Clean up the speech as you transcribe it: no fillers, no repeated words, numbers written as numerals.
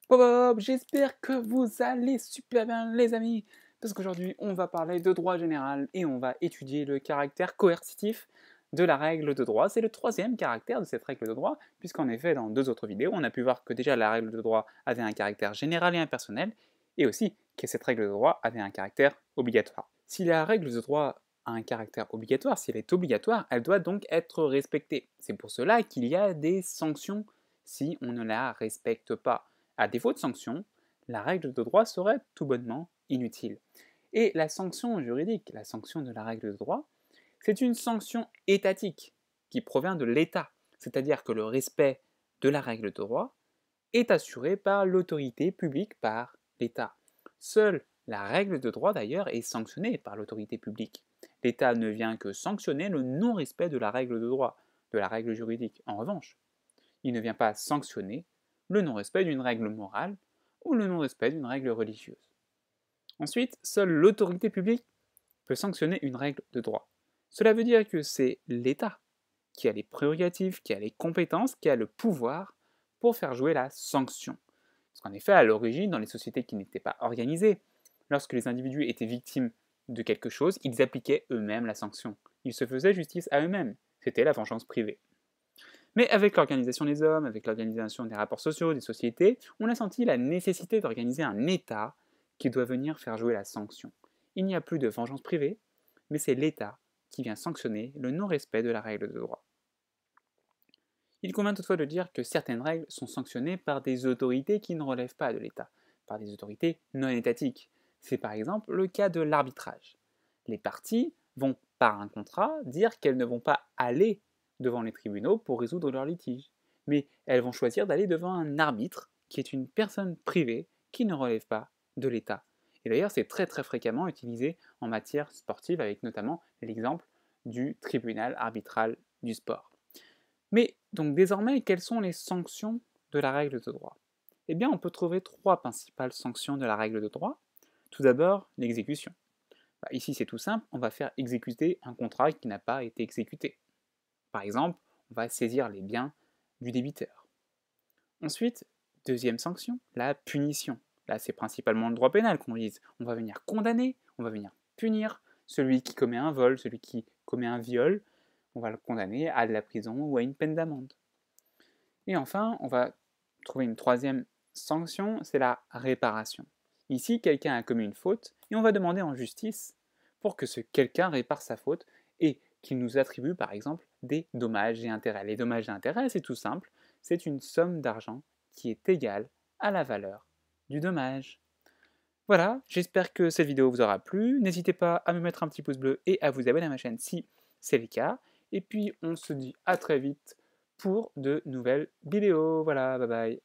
Pop, j'espère que vous allez super bien les amis, parce qu'aujourd'hui on va parler de droit général et on va étudier le caractère coercitif de la règle de droit. C'est le troisième caractère de cette règle de droit, puisqu'en effet dans deux autres vidéos on a pu voir que déjà la règle de droit avait un caractère général et impersonnel, et aussi que cette règle de droit avait un caractère obligatoire. Si la règle de droit a un caractère obligatoire, si elle est obligatoire, elle doit donc être respectée. C'est pour cela qu'il y a des sanctions si on ne la respecte pas. À défaut de sanction, la règle de droit serait tout bonnement inutile. Et la sanction juridique, la sanction de la règle de droit, c'est une sanction étatique qui provient de l'État, c'est-à-dire que le respect de la règle de droit est assuré par l'autorité publique, par l'État. Seule la règle de droit d'ailleurs est sanctionnée par l'autorité publique. L'État ne vient que sanctionner le non-respect de la règle de droit, de la règle juridique. En revanche, il ne vient pas sanctionner le non-respect d'une règle morale ou le non-respect d'une règle religieuse. Ensuite, seule l'autorité publique peut sanctionner une règle de droit. Cela veut dire que c'est l'État qui a les prérogatives, qui a les compétences, qui a le pouvoir pour faire jouer la sanction. Parce qu'en effet, à l'origine, dans les sociétés qui n'étaient pas organisées, lorsque les individus étaient victimes de quelque chose, ils appliquaient eux-mêmes la sanction. Ils se faisaient justice à eux-mêmes. C'était la vengeance privée. Mais avec l'organisation des hommes, avec l'organisation des rapports sociaux, des sociétés, on a senti la nécessité d'organiser un État qui doit venir faire jouer la sanction. Il n'y a plus de vengeance privée, mais c'est l'État qui vient sanctionner le non-respect de la règle de droit. Il convient toutefois de dire que certaines règles sont sanctionnées par des autorités qui ne relèvent pas de l'État, par des autorités non étatiques. C'est par exemple le cas de l'arbitrage. Les parties vont, par un contrat, dire qu'elles ne vont pas aller devant les tribunaux pour résoudre leurs litiges, mais elles vont choisir d'aller devant un arbitre qui est une personne privée qui ne relève pas de l'État. Et d'ailleurs, c'est très très fréquemment utilisé en matière sportive, avec notamment l'exemple du tribunal arbitral du sport. Mais donc désormais, quelles sont les sanctions de la règle de droit? Eh bien, on peut trouver trois principales sanctions de la règle de droit. Tout d'abord, l'exécution. Ici, c'est tout simple, on va faire exécuter un contrat qui n'a pas été exécuté. Par exemple, on va saisir les biens du débiteur. Ensuite, deuxième sanction, la punition. Là, c'est principalement le droit pénal qu'on vise. On va venir condamner, on va venir punir celui qui commet un vol, celui qui commet un viol, on va le condamner à de la prison ou à une peine d'amende. Et enfin, on va trouver une troisième sanction, c'est la réparation. Ici, quelqu'un a commis une faute et on va demander en justice pour que ce quelqu'un répare sa faute et qu'il nous attribue par exemple des dommages et intérêts. Les dommages et intérêts, c'est tout simple, c'est une somme d'argent qui est égale à la valeur du dommage. Voilà, j'espère que cette vidéo vous aura plu. N'hésitez pas à me mettre un petit pouce bleu et à vous abonner à ma chaîne si c'est le cas. Et puis on se dit à très vite pour de nouvelles vidéos. Voilà, bye bye.